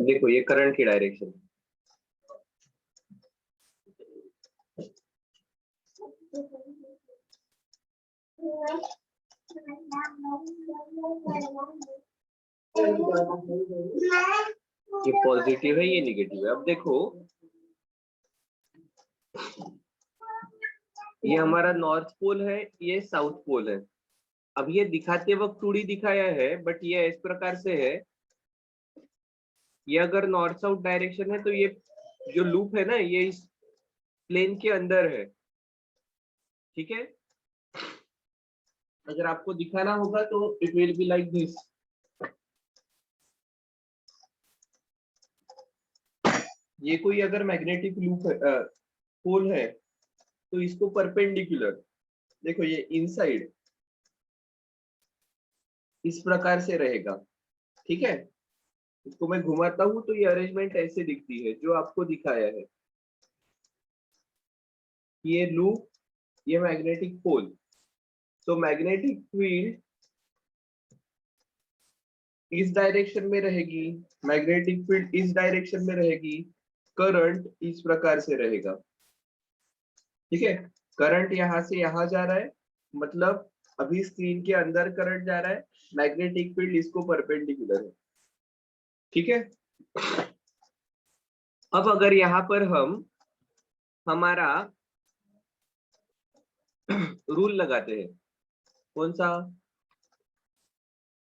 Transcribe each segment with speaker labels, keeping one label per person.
Speaker 1: देखो ये करंट की डायरेक्शन, ये पॉजिटिव है ये नेगेटिव है। अब देखो ये हमारा नॉर्थ पोल है, ये साउथ पोल है। अब ये दिखाते वक्त 2D दिखाया है, बट ये इस प्रकार से है, ये अगर नॉर्थ साउथ डायरेक्शन है तो ये जो लूप है ना ये इस प्लेन के अंदर है, ठीक है। अगर आपको दिखाना होगा तो it will be like this. ये कोई अगर मैग्नेटिक लूप है, पोल है, तो इसको परपेंडिकुलर देखो ये इनसाइड इस प्रकार से रहेगा, ठीक है। इसको मैं घुमाता हूं तो ये अरेंजमेंट ऐसे दिखती है जो आपको दिखाया है। ये लूप, ये मैग्नेटिक पोल, तो मैग्नेटिक फील्ड इस डायरेक्शन में रहेगी, मैग्नेटिक फील्ड इस डायरेक्शन में रहेगी, करंट इस प्रकार से रहेगा, ठीक है। करंट यहां से यहां जा रहा है, मतलब अभी स्क्रीन के अंदर करंट जा रहा है, मैग्नेटिक फील्ड इसको परपेंडिकुलर है, ठीक है। अब अगर यहाँ पर हम हमारा रूल लगाते हैं, कौन सा,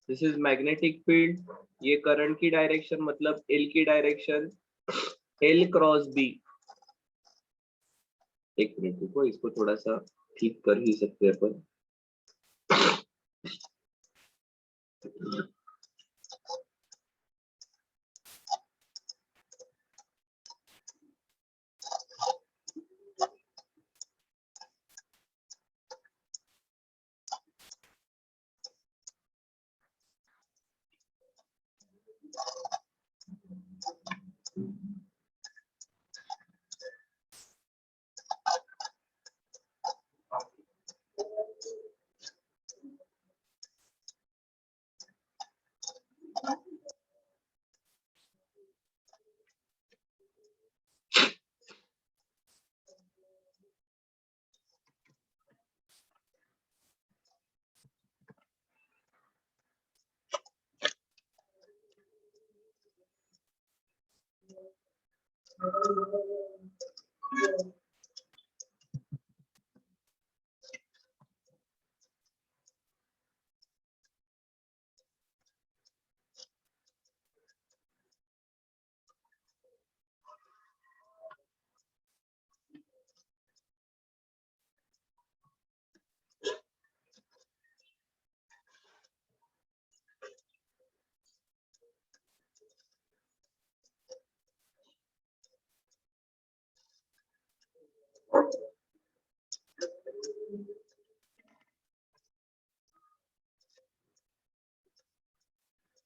Speaker 1: दिस इज मैग्नेटिक फील्ड, ये करंट की डायरेक्शन मतलब एल की डायरेक्शन, एल क्रॉस बी। एक मिनट रुको, इसको थोड़ा सा ठीक कर ही सकते हैं अपन।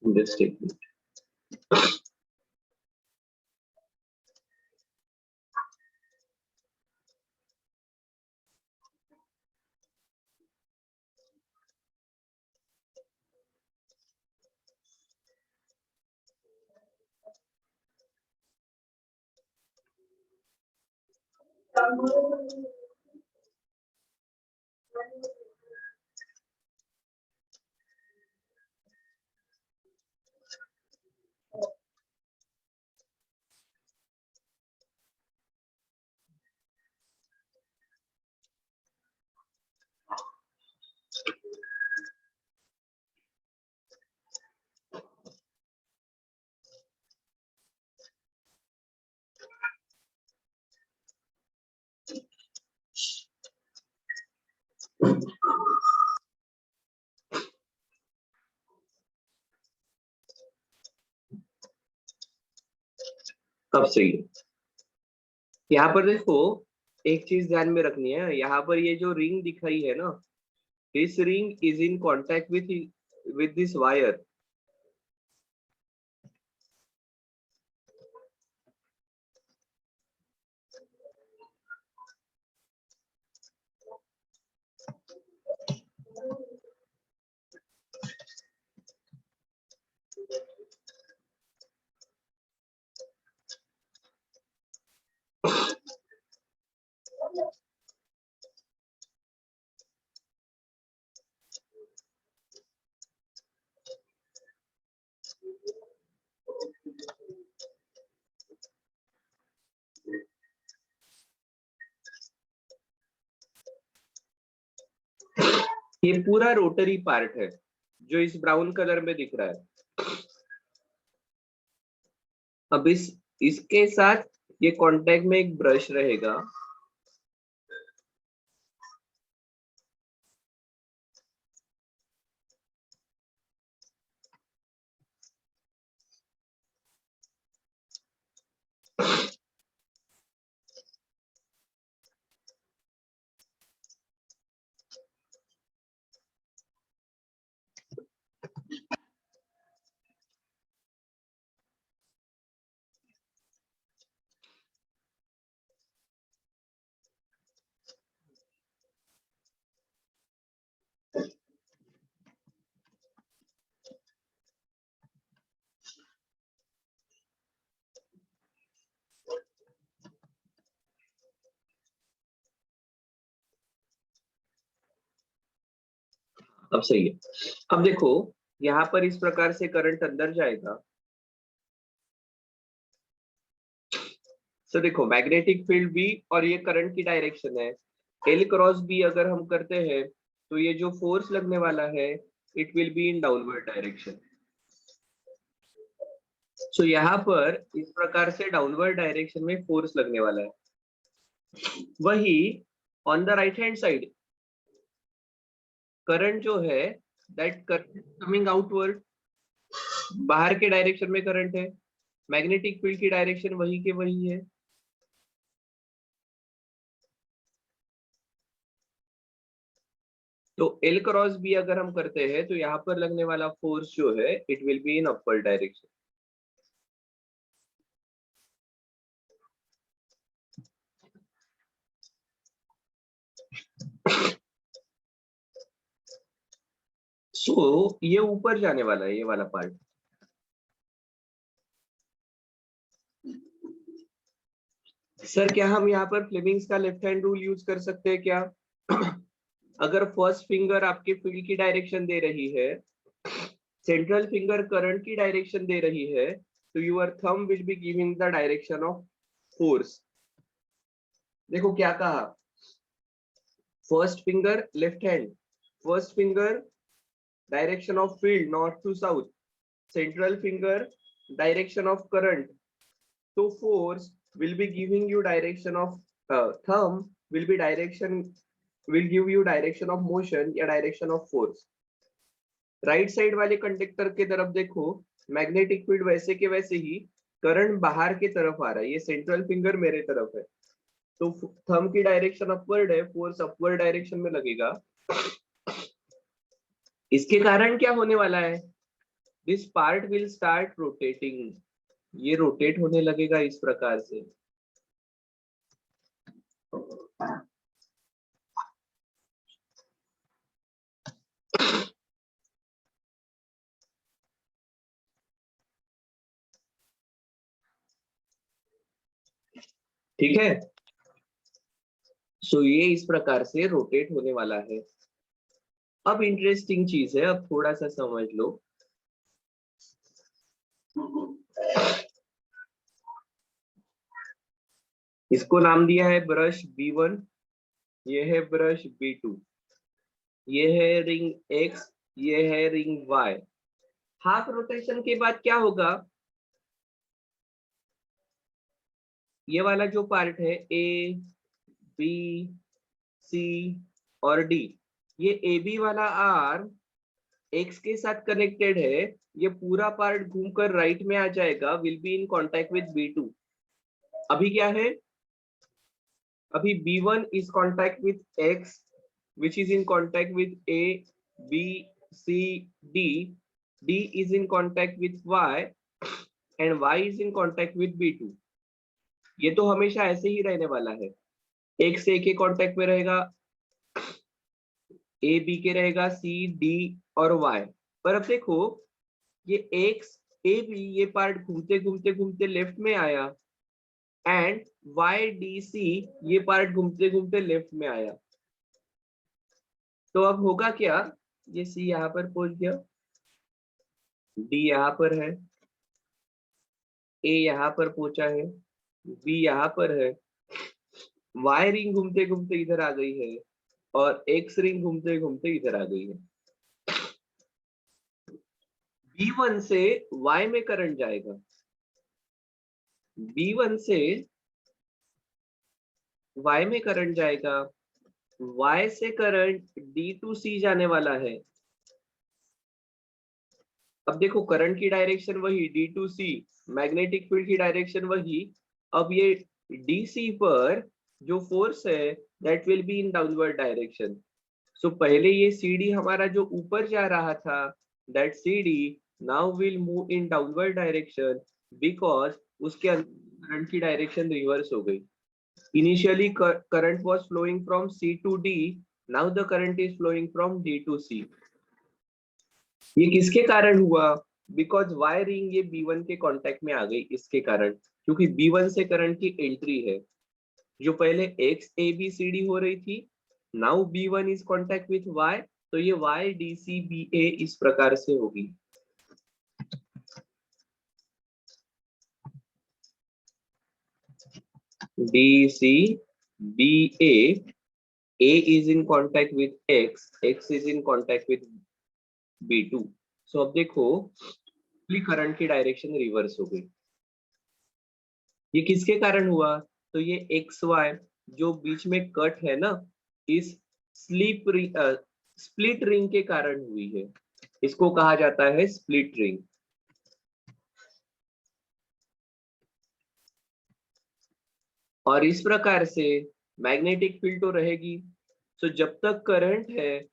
Speaker 1: this statement. अब सही है। यहाँ पर देखो एक चीज ध्यान में रखनी है, यहाँ पर ये जो रिंग दिखाई है ना, this ring is in contact with this wire. ये पूरा रोटरी पार्ट है जो इस ब्राउन कलर में दिख रहा है। अब इसके साथ ये कांटेक्ट में एक ब्रश रहेगा, अब सही है। अब देखो यहाँ पर इस प्रकार से करंट अंदर जाएगा। तो देखो मैग्नेटिक फील्ड बी और ये करंट की डायरेक्शन है, एल क्रॉस बी अगर हम करते हैं तो ये जो फोर्स लगने वाला है it will be in downward direction. So यहाँ पर इस प्रकार से डाउनवर्ड डायरेक्शन में फोर्स लगने वाला है। वही on the right hand side current जो है दैट करंट कमिंग आउटवर्ड, बाहर के डायरेक्शन में करंट है, मैग्नेटिक फील्ड की डायरेक्शन वही के वही है। तो एल क्रॉस बी अगर हम करते हैं तो यहाँ पर लगने वाला फोर्स जो है it will be in upward direction. So ये ऊपर जाने वाला है ये वाला पार्ट। सर क्या हम यहाँ पर फ्लेमिंग्स का लेफ्ट हैंड रूल यूज कर सकते हैं क्या? अगर फर्स्ट फिंगर आपके फील्ड की डायरेक्शन दे रही है, सेंट्रल फिंगर करंट की डायरेक्शन दे रही है, तो your thumb will be giving the direction of force. देखो क्या कहा, first finger left hand, first finger direction of field north to south, central finger direction of current, तो force will be giving you direction of thumb will be direction will give you direction of motion या direction of force। Right side वाले conductor के तरफ देखो magnetic field वैसे के वैसे ही, current बाहर की तरफ आ रहा है, ये सेंट्रल फिंगर मेरे तरफ है, तो थंब की डायरेक्शन अपवर्ड है, फोर्स अपवर्ड डायरेक्शन में लगेगा। इसके कारण क्या होने वाला है, this part will start rotating, ये रोटेट होने लगेगा इस प्रकार से। ठीक है, सो ये इस प्रकार से रोटेट होने वाला है। अब इंटरेस्टिंग चीज है, अब थोड़ा सा समझ लो। इसको नाम दिया है ब्रश B1, ये है ब्रश B2, ये है रिंग X, ये है रिंग Y। हाफ रोटेशन के बाद क्या होगा, ये वाला जो पार्ट है A, B, C और D, ये AB वाला आर्म X के साथ कनेक्टेड है, ये पूरा पार्ट घूमकर राइट में आ जाएगा, will be in contact with B2। अभी क्या है, अभी B1 is contact with X, which is in contact with A, B, C, D. D is in contact with Y, and Y is in contact with B2। ये तो हमेशा ऐसे ही रहने वाला है, X से A के कांटेक्ट में रहेगा, A B के रहेगा, C D और Y। पर अब देखो, ये X A B ये पार्ट घूमते घूमते घूमते लेफ्ट में आया, एंड YDC ये पार्ट घूमते घूमते लेफ्ट में आया। तो अब होगा क्या, ये C यहाँ पर पहुंच गया, D यहाँ पर है, A यहाँ पर पहुंचा है, B यहाँ पर है, Y रिंग घूमते घूमते इधर आ गई है, और X रिंग घूमते घूमते इधर आ गई है। B1 से Y में करंट जाएगा, B1 से Y में करंट जाएगा, Y से करंट D to C जाने वाला है। अब देखो करंट की डायरेक्शन वही D to C, magnetic field की डायरेक्शन वही। अब ये DC पर जो फोर्स है that will be in downward direction. So पहले ये CD हमारा जो ऊपर जा रहा था, that CD now will move in downward direction, because उसके अंदर करंट की डायरेक्शन रिवर्स हो गई। Initially, current was flowing from C to D. Now the current is flowing from D to C. ये किसके कारण हुआ? Because वायरिंग ये B1 के कांटेक्ट में आ गई, इसके कारण, क्योंकि B1 से करंट की एंट्री है, जो पहले X A B C D हो रही थी, now B1 is contact with Y, तो ये Y D C B A इस प्रकार से होगी। D C B A, A is in contact with X, X is in contact with B2। सो अब देखो करंट की डायरेक्शन रिवर्स हो गई। ये किसके कारण हुआ? तो ये XY जो बीच में कट है ना, इस स्प्लिट रिंग के कारण हुई है। इसको कहा जाता है स्प्लिट रिंग। और इस प्रकार से मैग्नेटिक फील्ड तो रहेगी। सो जब तक करंट है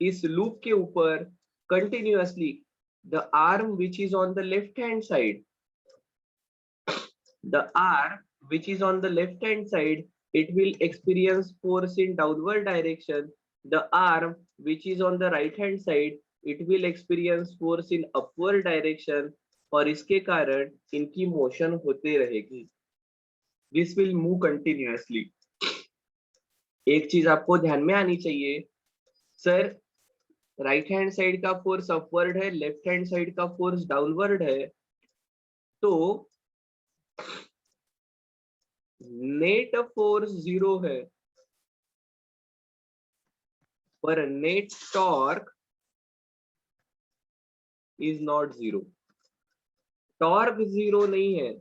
Speaker 1: इस लूप के ऊपर continuously, the arm which is on the left hand side, the arm which is on the left hand side, it will experience force in downward direction. The arm which is on the right hand side, it will experience force in upward direction। और इसके कारण इनकी motion होते रहेगी, this will move continuously। एक चीज आपको ध्यान में आनी चाहिए, सर राइट हैंड साइड का फोर्स अपवर्ड है, लेफ्ट हैंड साइड का फोर्स डाउनवर्ड है, तो नेट फोर्स 0 है, पर net torque is not 0। Torque 0 नहीं है,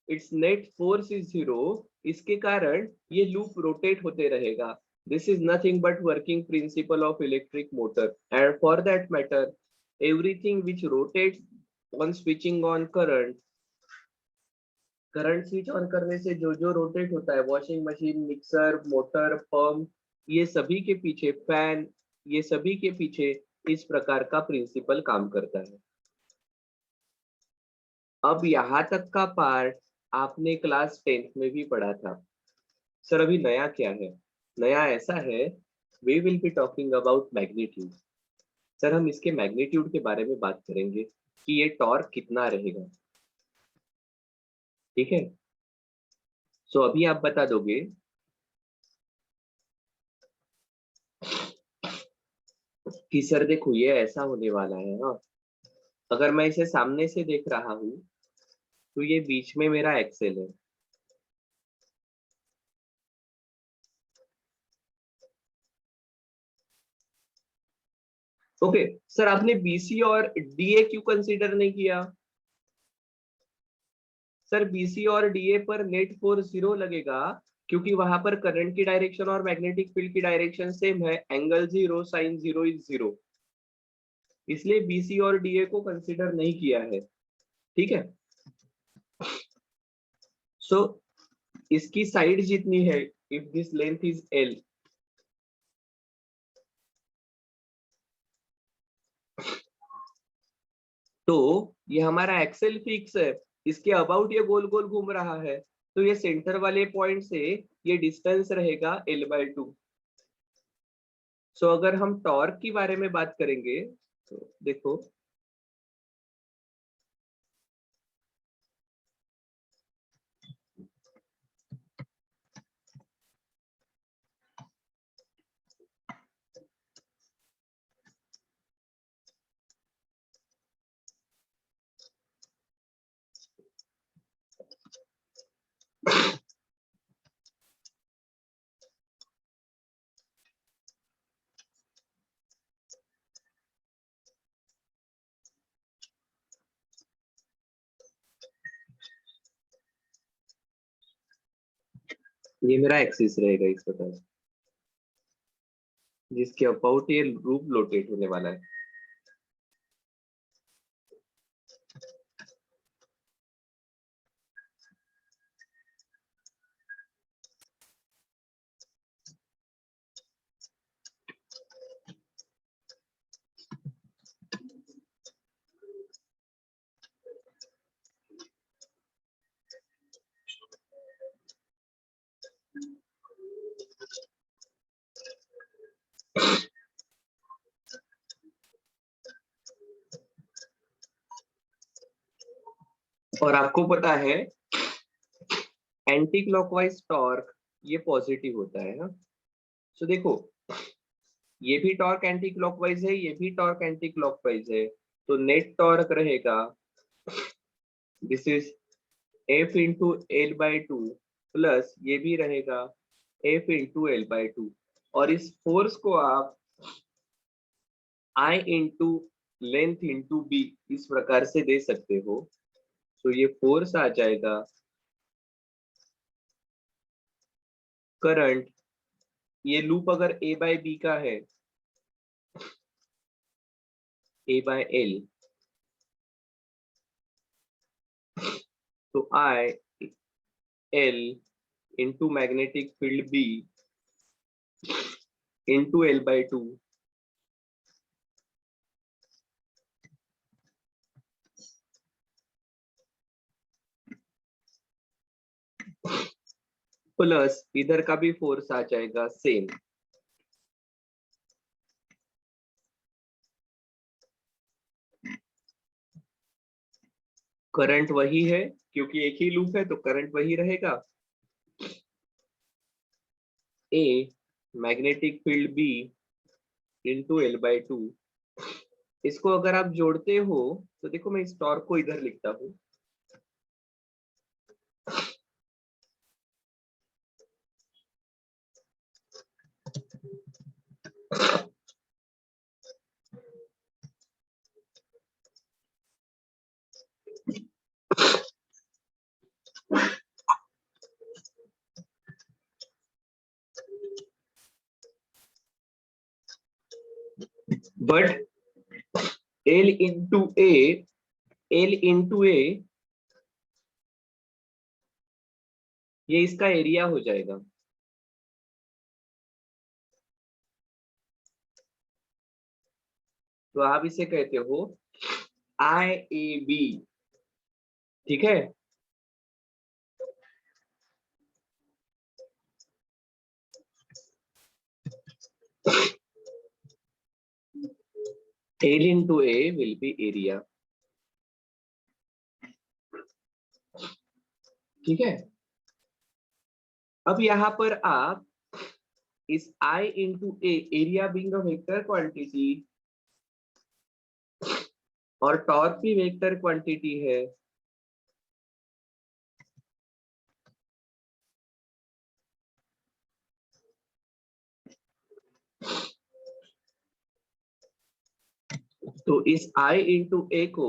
Speaker 1: इट्स नेट फोर्स इज 0। इसके कारण ये लूप रोटेट होते रहेगा। This is nothing but working principle of electric motor, and for that matter everything which rotates on switching on current current switch on करने से जो जो रोटेट होता है, washing machine, mixer, motor, pump, ये सभी के पीछे, फैन, ये सभी के पीछे इस प्रकार का प्रिंसिपल काम करता है। अब यहाँ तक का पार्ट आपने क्लास 10th में भी पढ़ा था। सर अभी नया क्या है? नया ऐसा है, we will be talking about magnitude. Sir हम इसके मैग्नीट्यूड के बारे में बात करेंगे कि ये टॉर्क कितना रहेगा। ठीक है, सो अभी आप बता दोगे कि सर देखो ये ऐसा होने वाला है। हाँ, अगर मैं इसे सामने से देख रहा हूं तो ये बीच में मेरा एक्सेल है। ओके सर, आपने बीसी और डीए क्यों कंसीडर नहीं किया? सर बीसी और डीए पर नेट फोर्स 0 लगेगा, क्योंकि वहां पर करंट की डायरेक्शन और मैग्नेटिक फील्ड की डायरेक्शन सेम है, एंगल 0, साइन 0 इज 0, इसलिए बीसी और डीए को कंसीडर नहीं किया है। ठीक है, सो इसकी साइड जितनी है, if this length is L, तो ये हमारा एक्सेल फिक्स है, इसके अबाउट ये गोल गोल घूम रहा है, तो ये सेंटर वाले पॉइंट से ये डिस्टेंस रहेगा L/2। सो अगर हम टॉर्क के बारे में बात करेंगे तो देखो, ये मेरा एक्सिस रहेगा इस प्रकार, जिसके अबाउट ये रूप रोटेट होने वाला है। और आपको पता है एंटी क्लॉकवाइज टॉर्क ये पॉजिटिव होता है ना। सो देखो, ये भी टॉर्क एंटी क्लॉकवाइज है, ये भी टॉर्क एंटी क्लॉकवाइज है, तो नेट टॉर्क रहेगा, this is F into L/2 plus ये भी रहेगा F इंटू L/2, और इस फोर्स को आप I into length into B इस प्रकार से दे सकते हो। तो ये फोर्स आ जाएगा करंट, ये लूप अगर A/B का है, A/L, तो I L into magnetic field B into L/2 plus इधर का भी फोर्स आ जाएगा सेम। करंट वही है, क्योंकि एक ही लूप है तो करंट वही रहेगा। A magnetic field B into L/2, इसको अगर आप जोड़ते हो तो देखो, मैं इस टॉर्क को इधर लिखता हूँ, but L into A, L into A ये इसका एरिया हो जाएगा। तो आप इसे कहते हो IAB, ठीक है। L into A will be area, ठीक है। अब यहाँ पर आप इस I into A, area being a vector quantity और टॉर्क भी वेक्टर क्वांटिटी है, तो इस I into A को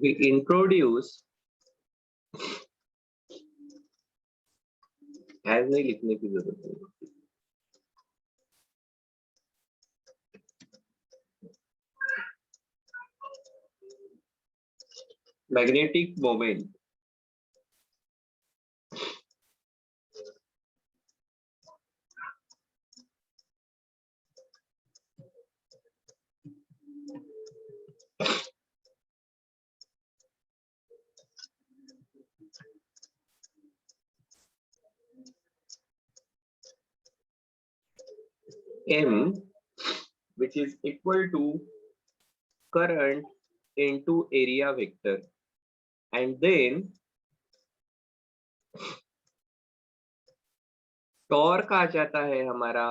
Speaker 1: we introduce, एज नहीं लिखने की जरूरत नहीं, magnetic moment M, which is equal to current into area vector, and then torque आ जाता है हमारा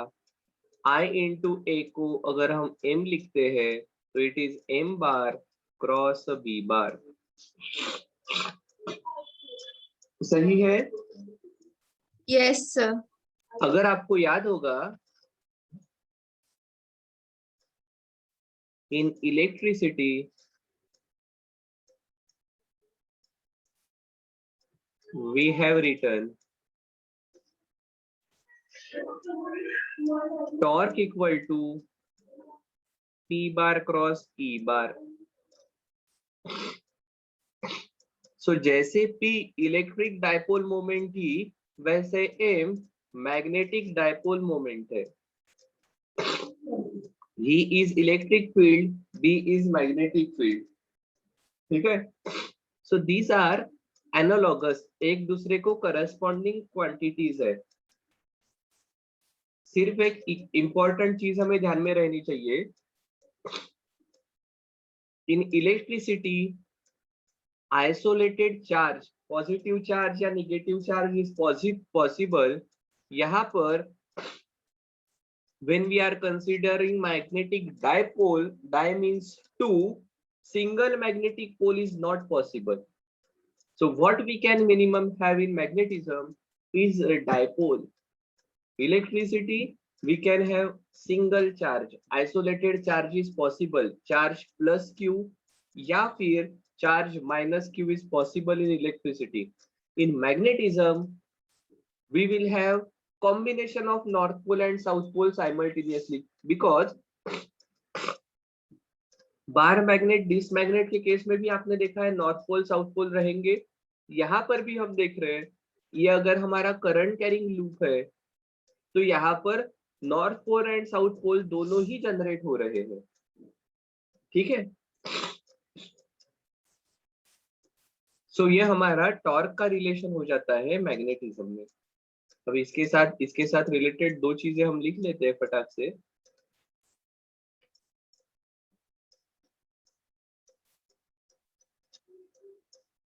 Speaker 1: I into A को अगर हम M लिखते हैं तो it is M bar cross B बार, सही है।
Speaker 2: Yes sir.
Speaker 1: अगर आपको याद होगा in electricity we have written torque equal to P bar cross E bar। सो जैसे P इलेक्ट्रिक डायपोल मोमेंट थी वैसे M मैग्नेटिक डायपोल मोमेंट है। E is electric field, B is magnetic field, ठीक है। सो दीज आर एनालॉगस, एक दूसरे को corresponding quantities है। सिर्फ एक इंपॉर्टेंट चीज हमें ध्यान में रहनी चाहिए, in electricity isolated charge, positive charge या निगेटिव चार्ज इज पॉसिबल। यहाँ पर when we are considering magnetic dipole, di means two, single magnetic pole is not possible. So what we can minimum have in magnetism is a dipole. Electricity we can have single charge, isolated charge is possible, charge plus q या फिर charge minus q is possible in electricity. In magnetism we will have combination of north pole and south pole simultaneously, because bar magnet this magnet के case में भी आपने देखा है north pole south pole रहेंगे, यहाँ पर भी हम देख रहे हैं। ये अगर हमारा करंट कैरिंग लूप है तो यहाँ पर north pole and south pole दोनों ही जनरेट हो रहे हैं, ठीक है। सो ये हमारा टॉर्क का रिलेशन हो जाता है मैग्नेटिज्म में। अब इसके साथ रिलेटेड दो चीजें हम लिख लेते हैं फटाक से।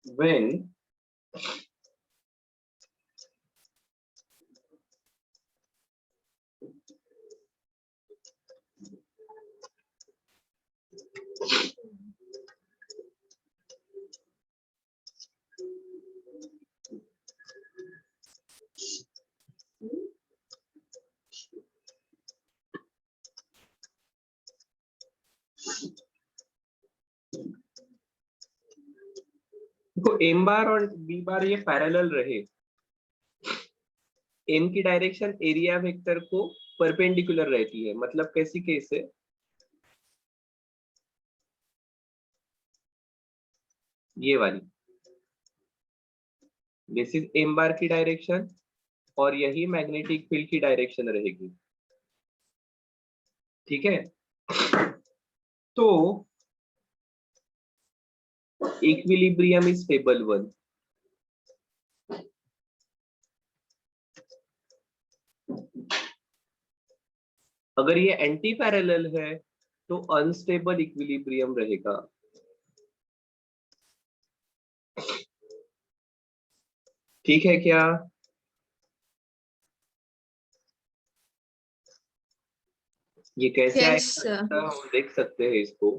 Speaker 1: When एम बार और बी बार ये पैरेलल रहे, एम की डायरेक्शन एरिया वेक्टर को परपेंडिकुलर रहती है, मतलब कैसी केस है, ये वाली, दिस इज एम बार की डायरेक्शन और यही मैग्नेटिक फील्ड की डायरेक्शन रहेगी, ठीक है। तो इक्विलिब्रियम इज स्टेबल 1, अगर ये एंटी पैरेलल है तो अनस्टेबल इक्विलिब्रियम रहेगा, ठीक है क्या। ये कैसे
Speaker 2: Yes, sir.
Speaker 1: आएगा हम देख सकते हैं इसको।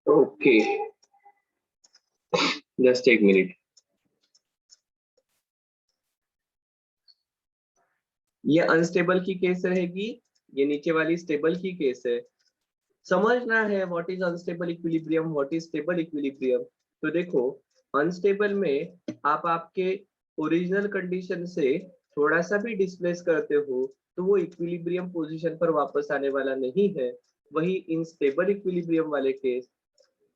Speaker 1: ओके, जस्ट एक मिनट। ये अनस्टेबल की केस रहेगी, ये नीचे वाली स्टेबल की केस है। समझना है what is unstable equilibrium, what is stable equilibrium. तो देखो, अनस्टेबल में आप आपके ओरिजिनल कंडीशन से थोड़ा सा भी डिस्प्लेस करते हो तो वो इक्विलिब्रियम पोजीशन पर वापस आने वाला नहीं है। वही इन स्टेबल इक्विलिब्रियम वाले केस,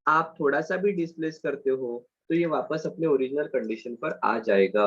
Speaker 1: आप थोड़ा सा भी डिस्प्लेस करते हो तो ये वापस अपने ओरिजिनल कंडीशन पर आ जाएगा।